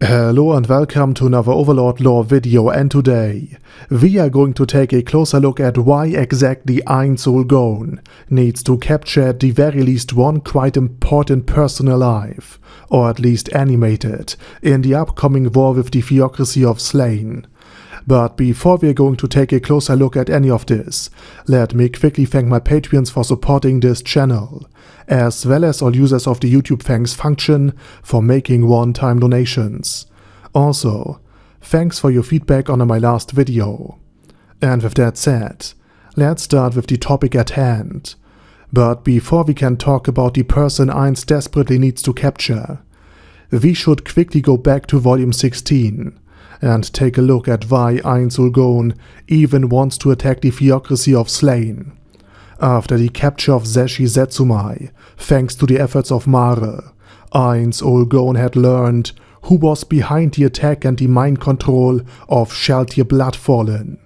Hello and welcome to another Overlord lore video, and today we are going to take a closer look at why exactly Ainz needs to capture at the very least one quite important person alive, or at least animated, in the upcoming war with the theocracy of Slain. But before we are going to take a closer look at any of this, let me quickly thank my Patreons for supporting this channel, as well as all users of the YouTube thanks function for making one-time donations. Also, thanks for your feedback on my last video. And with that said, let's start with the topic at hand. But before we can talk about the person Ainz desperately needs to capture, we should quickly go back to volume 16. And take a look at why Ainz even wants to attack the theocracy of Slain. After the capture of Zeshi Zetsumai, thanks to the efforts of Mare, Ainz had learned who was behind the attack and the mind control of Shaltir Bloodfallen.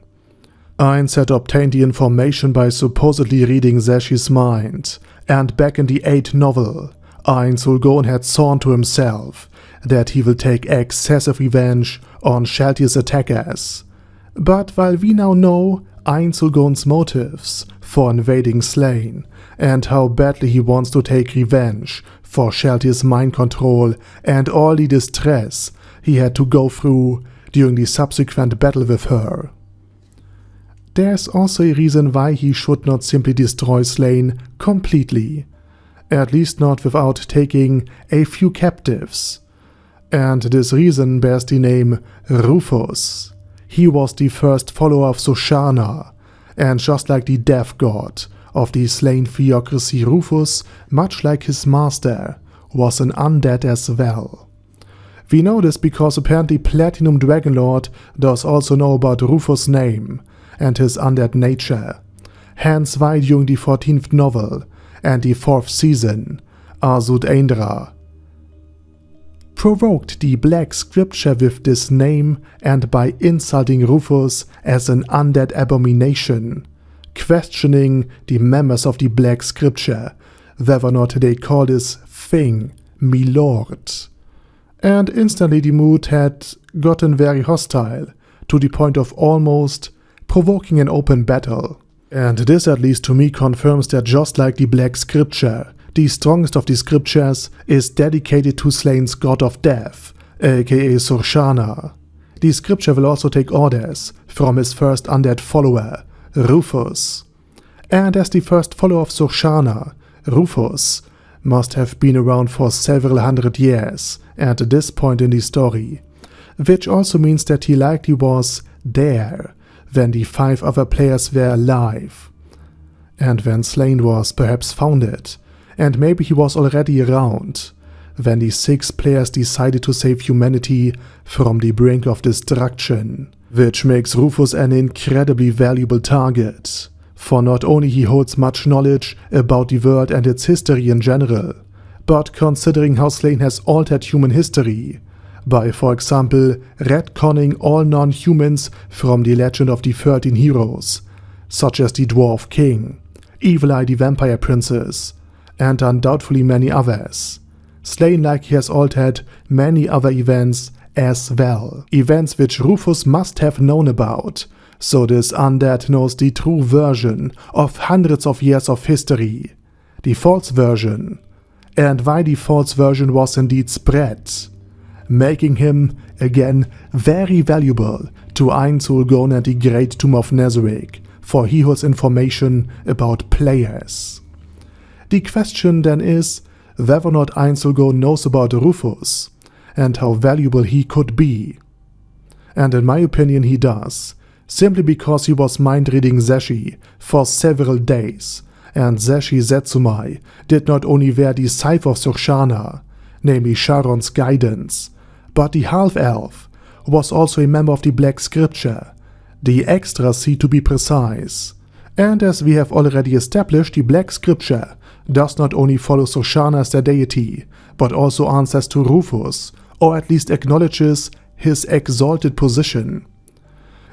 Ainz had obtained the information by supposedly reading Zeshi's mind, and back in the 8th novel, Ainz had sworn to himself that he will take excessive revenge on Shaltir's attackers. But while we now know Ainz motives for invading Slain and how badly he wants to take revenge for Shaltir's mind control and all the distress he had to go through during the subsequent battle with her, there's also a reason why he should not simply destroy Slain completely, at least not without taking a few captives. And this reason bears the name Rufus. He was the first follower of Soshana, and just like the death god of the Slain theocracy, Rufus, much like his master, was an undead as well. We know this because apparently Platinum Dragonlord does also know about Rufus' name and his undead nature, hence why during the 14th novel and the 4th season, Azud Eindra provoked the Black Scripture with this name and by insulting Rufus as an undead abomination, questioning the members of the Black Scripture whether or not they call this thing Milord. And instantly the mood had gotten very hostile, to the point of almost provoking an open battle. And this, at least to me, confirms that just like the Black Scripture, the strongest of the scriptures is dedicated to Slain's god of death, aka Soshana. The scripture will also take orders from his first undead follower, Rufus. And as the first follower of Soshana, Rufus must have been around for several hundred years at this point in the story, which also means that he likely was there when the 5 other players were alive, and when Slain was perhaps founded. And maybe he was already around when the 6 players decided to save humanity from the brink of destruction, which makes Rufus an incredibly valuable target, for not only he holds much knowledge about the world and its history in general, but considering how Slain has altered human history by, for example, retconning all non-humans from the legend of the 13 heroes, such as the Dwarf King, Evil Eye the Vampire Princess, and undoubtedly many others. Slain likely has altered many other events as well, events which Rufus must have known about, so this undead knows the true version of hundreds of years of history, the false version, and why the false version was indeed spread, making him, again, very valuable to Ainz and the Great Tomb of Nezarec, for he holds information about players. The question then is whether or not Ainz knows about Rufus and how valuable he could be. And in my opinion he does, simply because he was mind-reading Zeshi for several days, and Zeshi Zetsumai did not only wear the scythe of Soshana, namely Sharon's guidance, but the half-elf was also a member of the Black Scripture, the Extra-Sea to be precise. And as we have already established, the Black Scripture does not only follow Soshana as their deity, but also answers to Rufus, or at least acknowledges his exalted position.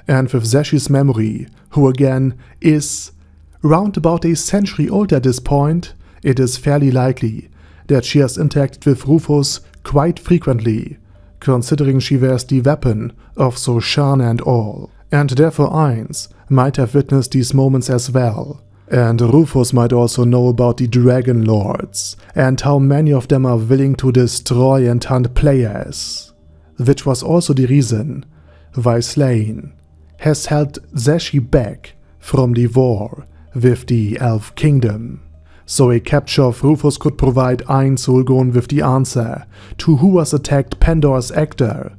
And with Zeshi's memory, who again is round about a century old at this point, it is fairly likely that she has interacted with Rufus quite frequently, considering she wears the weapon of Soshan and all. And therefore Ainz might have witnessed these moments as well. And Rufus might also know about the Dragon Lords, and how many of them are willing to destroy and hunt players. Which was also the reason why Slain has held Zashi back from the war with the Elf Kingdom. So a capture of Rufus could provide Ainz Ulgon with the answer to who has attacked Pandor's actor,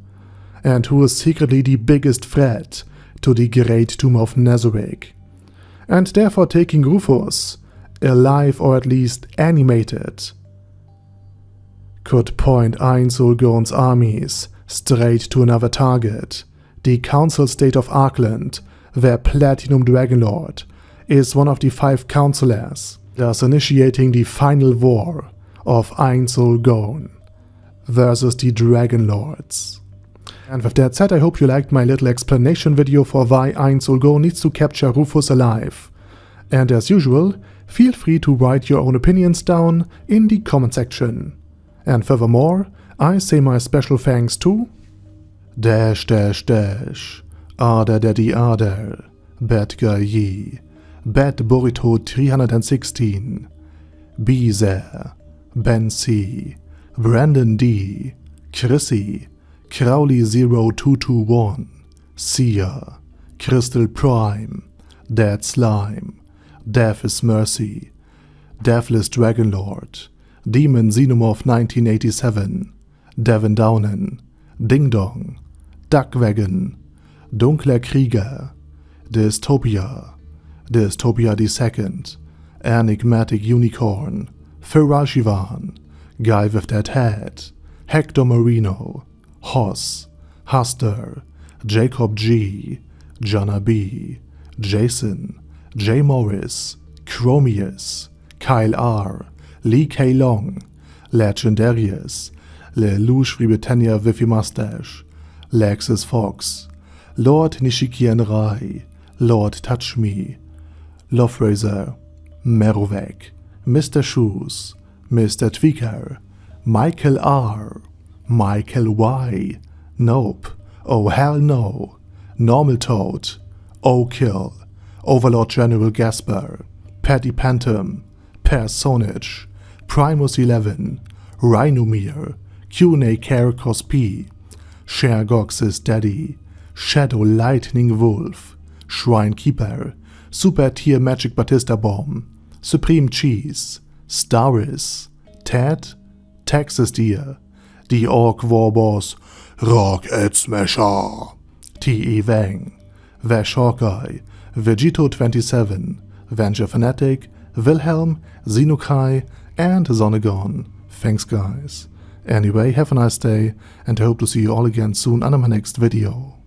and who is secretly the biggest threat to the Great Tomb of Nazarick. And therefore taking Rufus, alive or at least animated, could point Ainz Ulgon's armies straight to another target, the Council State of Arkland, where Platinum Dragonlord is one of the 5 councillors, thus initiating the final war of Ainz Ulgon versus the Dragon Lords. And with that said, I hope you liked my little explanation video for why Ainz Ulgon needs to capture Rufus alive. And as usual, feel free to write your own opinions down in the comment section. And furthermore, I say my special thanks to Arder Daddy Arder, Bad Guy Yi, Bad Burrito 316, Beezer, Ben C, Brandon D, Chrissy, Crowley 0221, Sia, Crystal Prime, Dead Slime, Death is Mercy, Deathless Dragonlord, Demon Xenomorph 1987, Devin Downen, Ding Dong, Duckwagon, Dunkler Krieger, Dystopia, Dystopia II, Enigmatic Unicorn, Firashivan, Guy with That Head, Hector Marino, Hoss, Huster, Jacob G, Jana B, Jason, J. Morris, Chromius, Kyle R, Lee K. Long, Legendarius, Lelouch Britannia Viffy Mustache, Lexus Fox, Lord Nishikian Rai, Lord Touch Me, Loverazor, Merovec, Mr. Shoes, Mr. Tweaker, Michael R, Michael Y, Nope, Oh Hell No, Normal Toad, O-Kill, Overlord General Gasper, Paddy Pantom, Personage, Primus 11, Rhinomere, Q&A Caracos P, Shergox's Daddy, Shadow Lightning Wolf, Shrine Keeper, Super Tier Magic Batista Bomb, Supreme Cheese, Staris, Ted, Texas Deer, The Orc Warboss, Rock Ed Smasher, T.E. Wang, Vash Hawkeye, Vegito 27, Venger Fanatic, Wilhelm, Xenokai, and Zonegon. Thanks guys. Anyway, have a nice day, and I hope to see you all again soon on my next video.